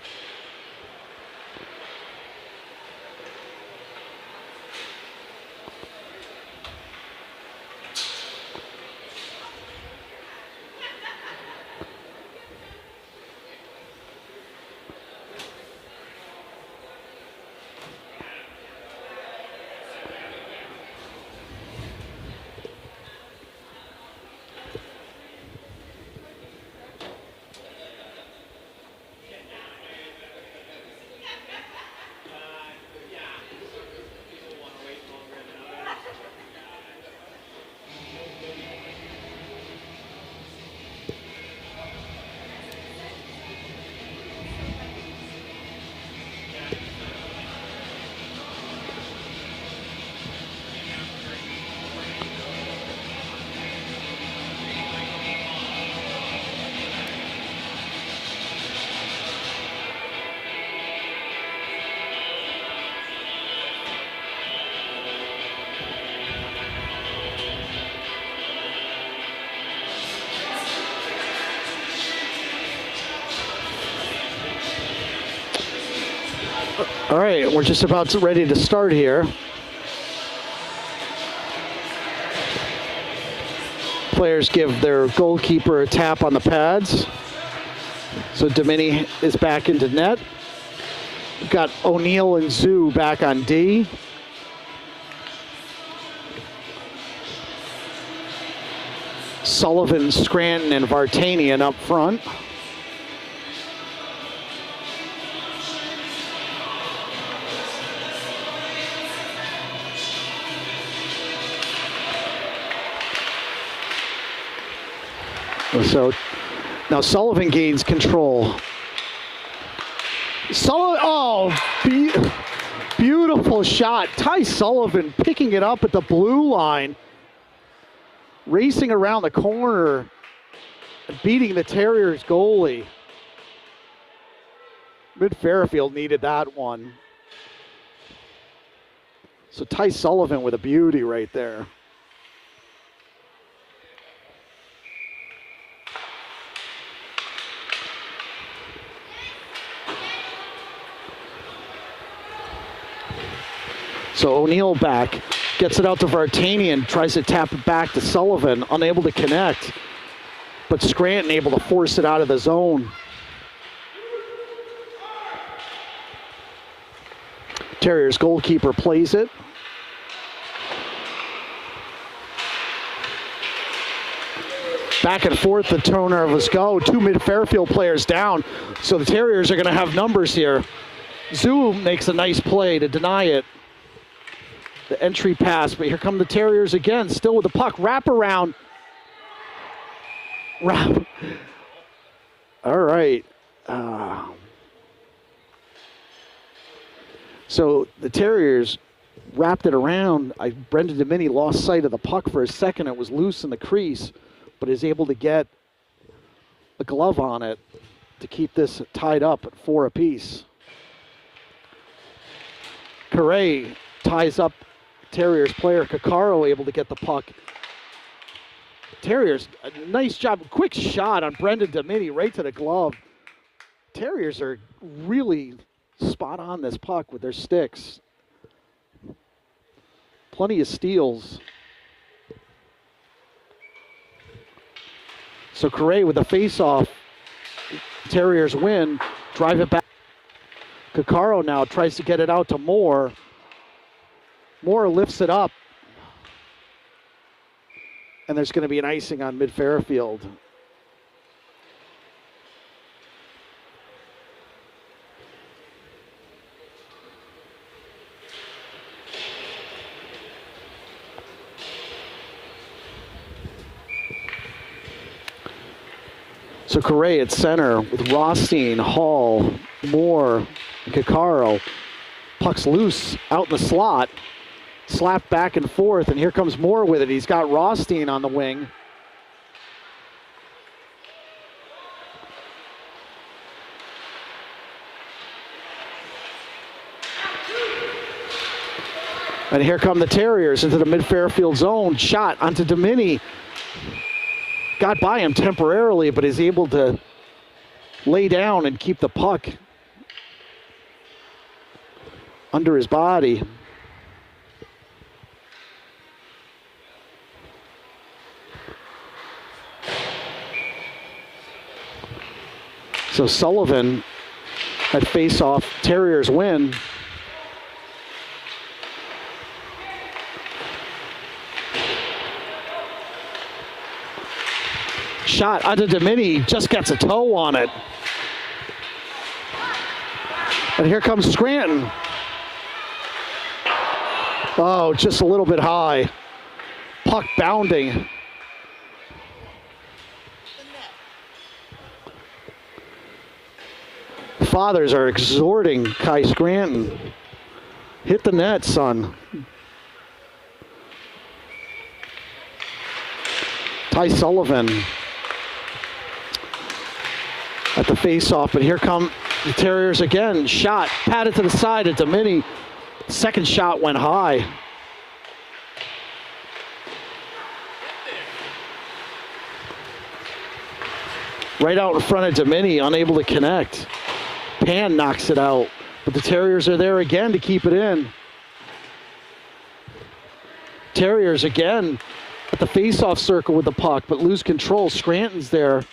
All right, we're just about ready to start here. Players give their goalkeeper a tap on the pads. So Domini is back into net. We've got O'Neill and Zoo back on D. Sullivan, Scranton, and Vartanian up front. So now Sullivan gains control. Beautiful shot. Ty Sullivan picking it up at the blue line, racing around the corner, and beating the Terriers goalie. Mid-Fairfield needed that one. So Ty Sullivan with a beauty right there. So O'Neill back, gets it out to Vartanian, tries to tap it back to Sullivan, unable to connect. But Scranton able to force it out of the zone. Terriers goalkeeper plays it. Back and forth, the turnovers go. Two mid-Fairfield players down. So the Terriers are going to have numbers here. Zoo makes a nice play to deny it. The entry pass, but here come the Terriers again, still with the puck. Wrap around. All right. So the Terriers wrapped it around. Brendan Domini lost sight of the puck for a second. It was loose in the crease, but is able to get a glove on it to keep this tied up at 4 apiece. Correa ties up Terriers player. Caccaro able to get the puck. Terriers, a nice job. Quick shot on Brendan Domini right to the glove. Terriers are really spot on this puck with their sticks. Plenty of steals. So Correa with the face-off. Terriers win. Drive it back. Caccaro now tries to get it out to Moore. Moore lifts it up. And there's going to be an icing on mid-Fairfield. So Correa at center with Rothstein, Hall, Moore, and Caccaro. Puck's loose out in the slot. Slapped back and forth, and here comes Moore with it. He's got Rothstein on the wing. And here come the Terriers into the mid-Fairfield zone. Shot onto Domini. Got by him temporarily, but is able to lay down and keep the puck under his body. So Sullivan at face-off. Terriers win. Shot onto Domini, just gets a toe on it. And here comes Scranton. Oh, just a little bit high. Puck bounding. Fathers are exhorting Kai Scranton. Hit the net, son. Ty Sullivan at the face-off, but here come the Terriers again. Shot, patted to the side at Domini. Second shot went high. Right out in front of Domini, unable to connect. Pan knocks it out. But the Terriers are there again to keep it in. Terriers again at the face-off circle with the puck, but lose control. Scranton's there,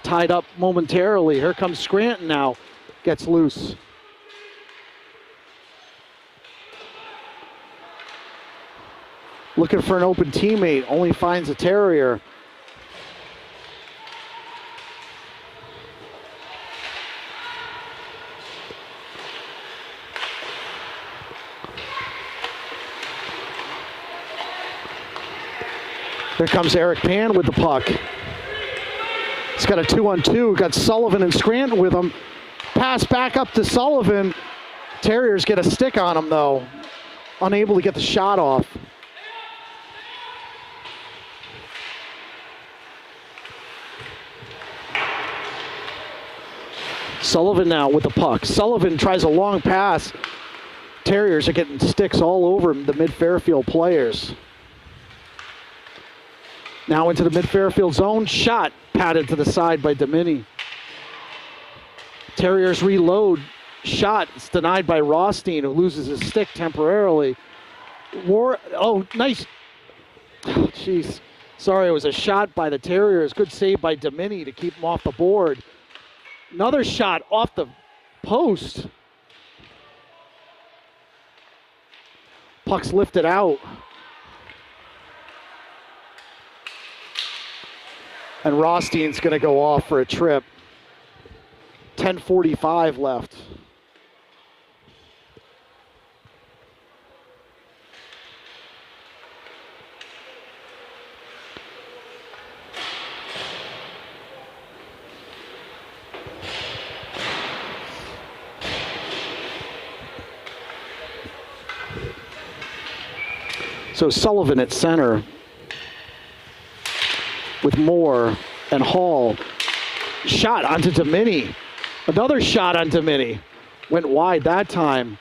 tied up momentarily. Here comes Scranton now, gets loose. Looking for an open teammate, only finds a Terrier. There comes Eric Pan with the puck. He's got a 2-on-2. Got Sullivan and Scranton with him. Pass back up to Sullivan. Terriers get a stick on him, though. Unable to get the shot off. Sullivan now with the puck. Sullivan tries a long pass. Terriers are getting sticks all over the mid-Fairfield players. Now into the mid-Fairfield zone. Shot patted to the side by Domini. Terriers reload. Shot. It's denied by Rothstein, who loses his stick temporarily. Oh, nice. Jeez. Sorry, it was a shot by the Terriers. Good save by Domini to keep him off the board. Another shot off the post. Puck's lifted out. And Rothstein's going to go off for a trip. 10:45 left. So Sullivan at center with Moore and Hall. Shot onto Domini. Another shot on Domini. Went wide that time.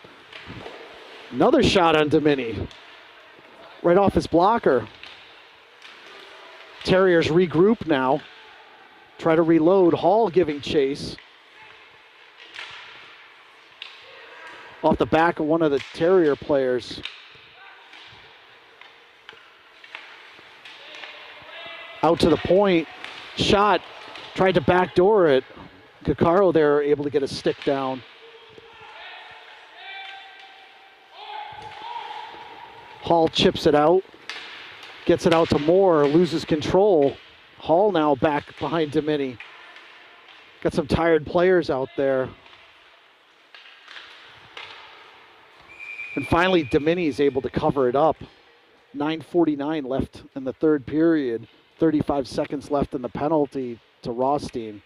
Another shot on Domini. Right off his blocker. Terriers regroup now. Try to reload. Hall giving chase. Off the back of one of the Terrier players. Out to the point. Shot. Tried to backdoor it. Caccaro there able to get a stick down. Hall chips it out. Gets it out to Moore. Loses control. Hall now back behind Domini. Got some tired players out there. And finally, Domini is able to cover it up. 9:49 left in the third period. 35 seconds left in the penalty to Rothstein.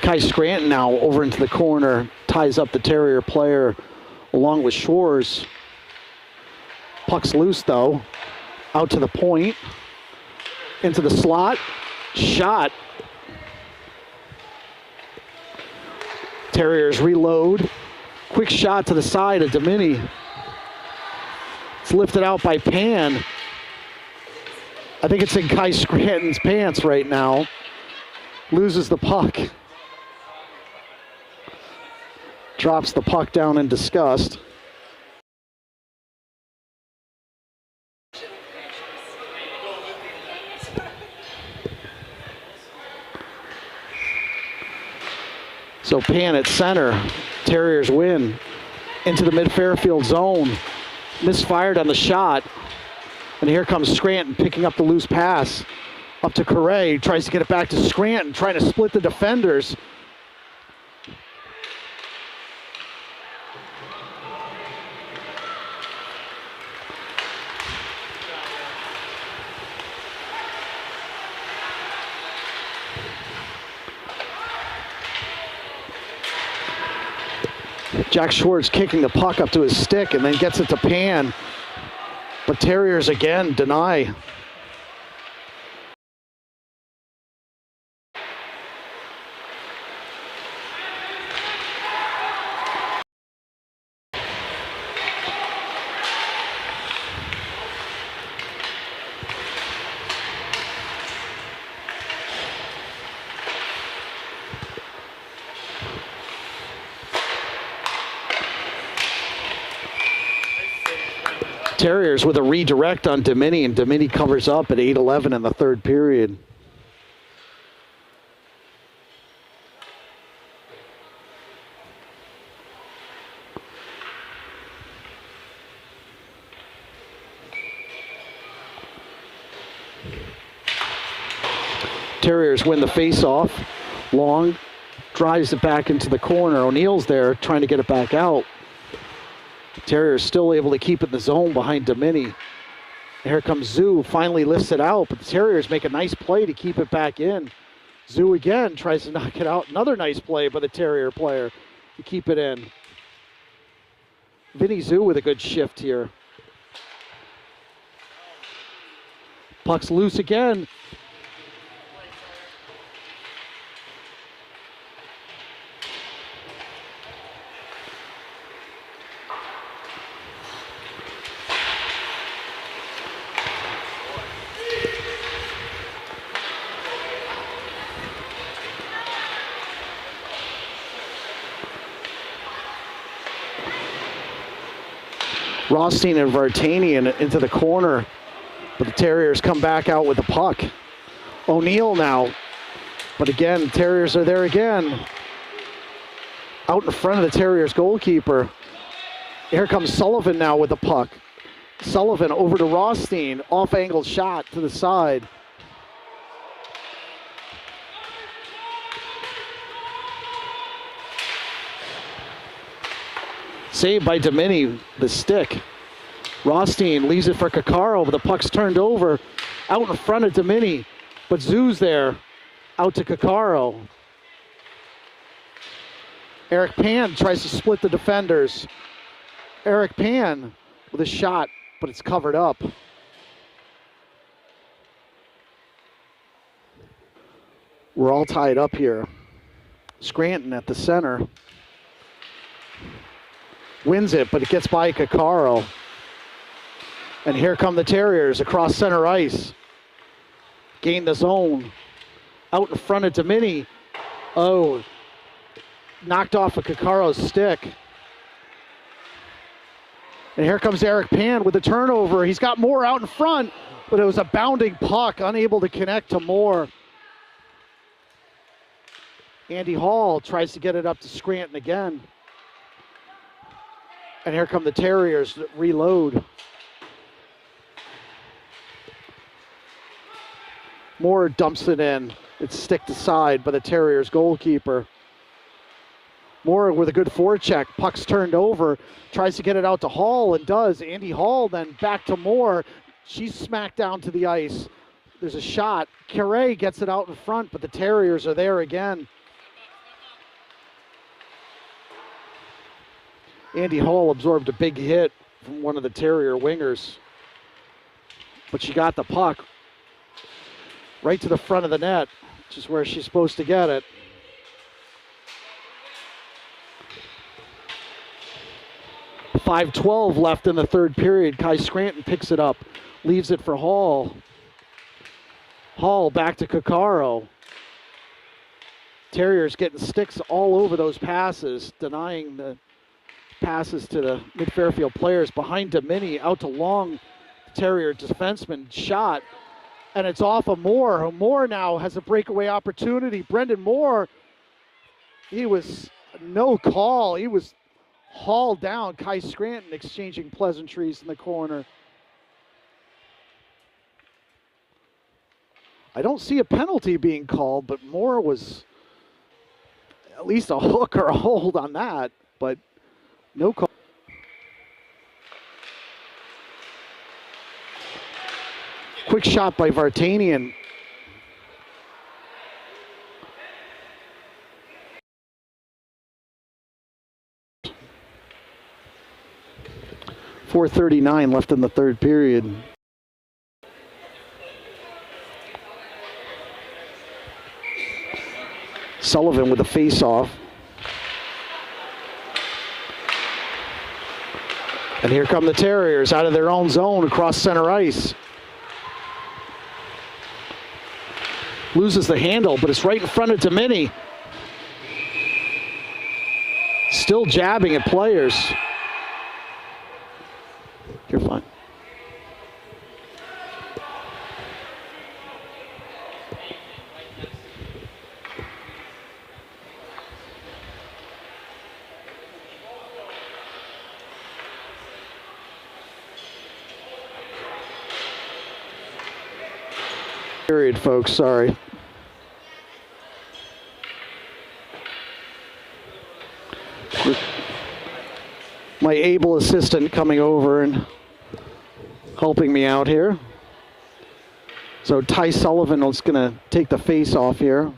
Kai Scranton now over into the corner, ties up the Terrier player along with Shores. Puck's loose though. Out to the point, into the slot, shot. Terriers reload. Quick shot to the side of Domini. It's lifted out by Pan. I think it's in Kai Scranton's pants right now. Loses the puck. Drops the puck down in disgust. So Pan at center. Terriers win. Into the mid-Fairfield zone. Misfired on the shot. And here comes Scranton picking up the loose pass. Up to Correa. Tries to get it back to Scranton. Trying to split the defenders. Jack Schwartz kicking the puck up to his stick and then gets it to Pan. But Terriers again deny. Terriers with a redirect on Domini, and Domini covers up at 8-11 in the third period. Terriers win the face-off. Long drives it back into the corner. O'Neill's there trying to get it back out. Terriers still able to keep it in the zone behind Domini. Here comes Zoo, finally lifts it out, but the Terriers make a nice play to keep it back in. Zoo again tries to knock it out. Another nice play by the Terrier player to keep it in. Vinny Zoo with a good shift here. Puck's loose again. Rothstein and Vartanian into the corner, but the Terriers come back out with the puck. O'Neill now, but again, the Terriers are there again. Out in front of the Terriers goalkeeper. Here comes Sullivan now with the puck. Sullivan over to Rothstein, off-angle shot to the side. Saved by Domini, the stick. Rothstein leaves it for Kakaro, but the puck's turned over out in front of Domini. But Zoo's there, out to Kakaro. Eric Pan tries to split the defenders. Eric Pan with a shot, but it's covered up. We're all tied up here. Scranton at the center. Wins it, but it gets by Kakaro. And here come the Terriers across center ice. Gain the zone. Out in front of Domini. Oh, knocked off of Kakaro's stick. And here comes Eric Pan with a turnover. He's got Moore out in front, but it was a bounding puck, unable to connect to Moore. Andy Hall tries to get it up to Scranton again. And here come the Terriers that reload. Moore dumps it in. It's sticked aside by the Terriers goalkeeper. Moore with a good forecheck. Puck's turned over. Tries to get it out to Hall and does. Andy Hall then back to Moore. She's smacked down to the ice. There's a shot. Carey gets it out in front, but the Terriers are there again. Andy Hall absorbed a big hit from one of the Terrier wingers. But she got the puck right to the front of the net, which is where she's supposed to get it. .5:12 left in the third period. Kai Scranton picks it up, leaves it for Hall. Hall back to Kakaro. Terriers getting sticks all over those passes, denying the passes to the mid-Fairfield players. Behind Domini, out to Long, Terrier defenseman, shot, and it's off of Moore. Moore now has a breakaway opportunity. Brendan Moore, he was no call. He was hauled down. Kai Scranton exchanging pleasantries in the corner. I don't see a penalty being called, but Moore was at least a hook or a hold on that, but no call. Quick shot by Vartanian. .439 left in the third period. Sullivan with a face-off. And here come the Terriers out of their own zone across center ice. Loses the handle, but it's right in front of Domini. Still jabbing at players. You're fine. Period, folks, sorry. My able assistant coming over and helping me out here. So Ty Sullivan is going to take the face off here.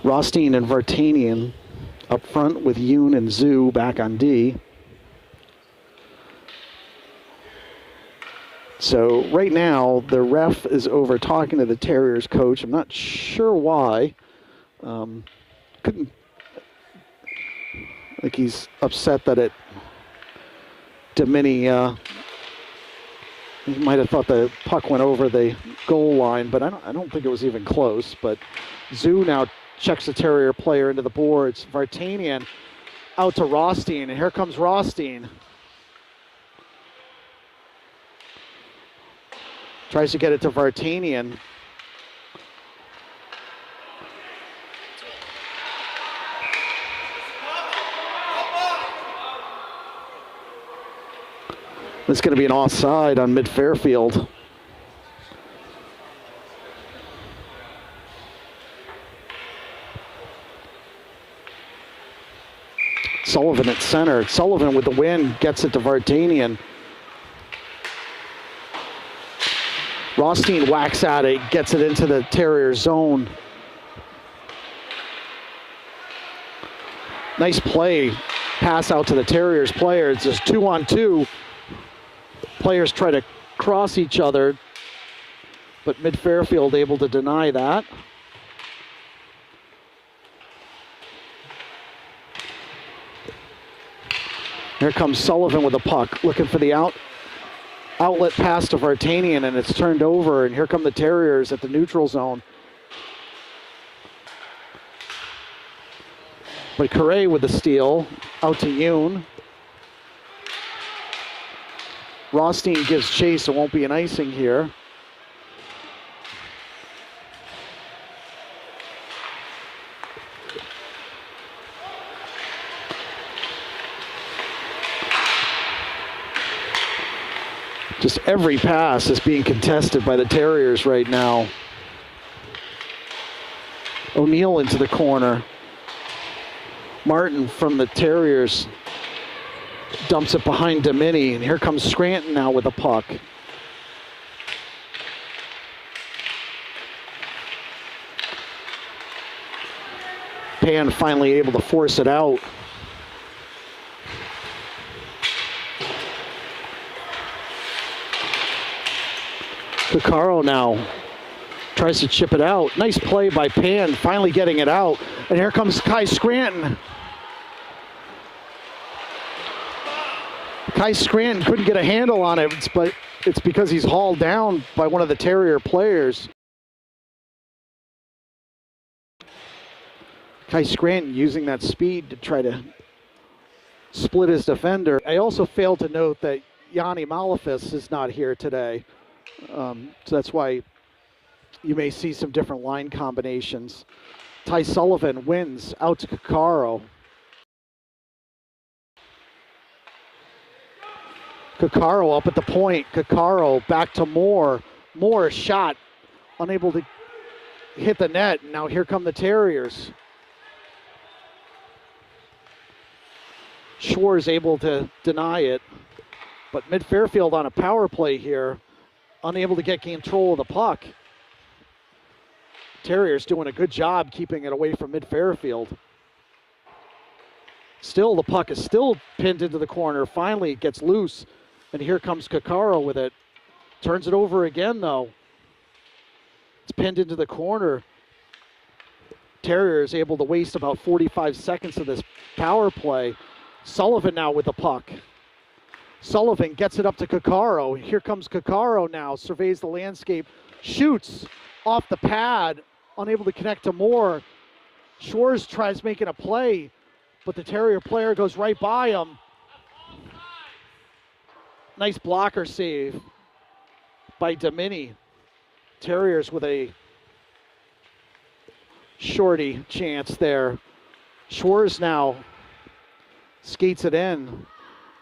Rothstein and Vartanian up front with Yoon and Zhu back on D. So right now, the ref is over talking to the Terriers coach. I'm not sure why. I think he's upset that Domini, he might have thought the puck went over the goal line, but I don't think it was even close. But Zhu now checks the Terrier player into the boards. Vartanian out to Rothstein, and here comes Rothstein. Tries to get it to Vartanian. This is going to be an offside on mid-Fairfield. Sullivan at center. Sullivan with the win gets it to Vartanian. Rothstein whacks at it, gets it into the Terrier zone. Nice play. Pass out to the Terriers player. It's just 2-on-2. Players try to cross each other, but mid-Fairfield able to deny that. Here comes Sullivan with the puck, looking for the outlet pass to Vartanian, and it's turned over, and here come the Terriers at the neutral zone. But Correa with the steal, out to Yoon. Rothstein gives chase, it won't be an icing here. Just every pass is being contested by the Terriers right now. O'Neill into the corner. Martin from the Terriers dumps it behind Domini, and here comes Scranton now with the puck. Pan finally able to force it out. Picaro now tries to chip it out. Nice play by Pan, finally getting it out. And here comes Kai Scranton. Kai Scranton couldn't get a handle on it, but it's because he's hauled down by one of the Terrier players. Kai Scranton using that speed to try to split his defender. I also failed to note that Yanni Malafis is not here today. So that's why you may see some different line combinations. Ty Sullivan wins out to Kakaro. Kakaro up at the point. Kakaro back to Moore. Moore shot, unable to hit the net. Now here come the Terriers. Schwarz able to deny it. But mid-Fairfield on a power play here, unable to get control of the puck. Terriers doing a good job keeping it away from mid-Fairfield. Still, the puck is still pinned into the corner. Finally, it gets loose, and here comes Kakaro with it. Turns it over again, though. It's pinned into the corner. Terriers able to waste about 45 seconds of this power play. Sullivan now with the puck. Sullivan gets it up to Kakaro. Here comes Kakaro now, surveys the landscape, shoots off the pad, unable to connect to Moore. Schwarz tries making a play, but the Terrier player goes right by him. Nice blocker save by Domini. Terriers with a shorty chance there. Schwarz now skates it in.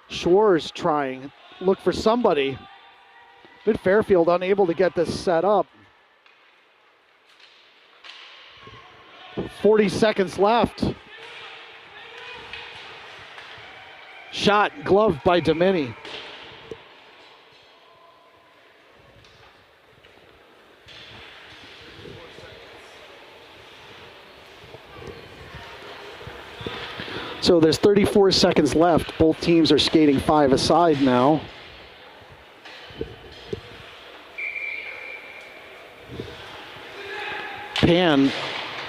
Schwarz trying, look for somebody. Mid Fairfield unable to get this set up. 40 seconds left. Shot gloved by Domini. So there's 34 seconds left. Both teams are skating 5 aside now. Pan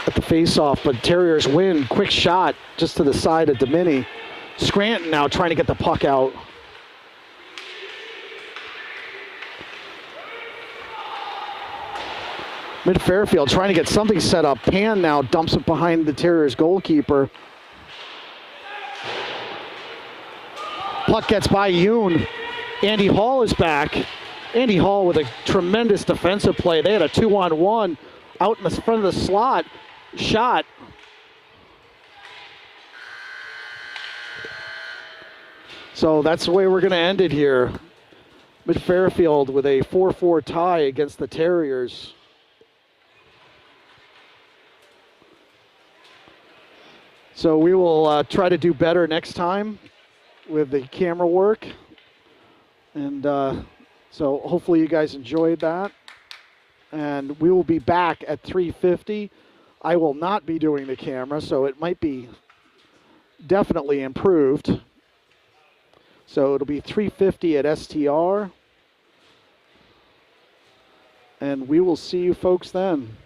at the face-off, but Terriers win. Quick shot just to the side of Domini. Scranton now trying to get the puck out. Mid Fairfield trying to get something set up. Pan now dumps it behind the Terriers goalkeeper. Puck gets by Yoon. Andy Hall is back. Andy Hall with a tremendous defensive play. They had a 2-on-1 out in the front of the slot. Shot. So that's the way we're going to end it here. Mid Fairfield with a 4-4 tie against the Terriers. So we will try to do better next time with the camera work. And so hopefully you guys enjoyed that. And we will be back at 3:50. I will not be doing the camera, so it might be definitely improved. So it'll be 3:50 at STR. And we will see you folks then.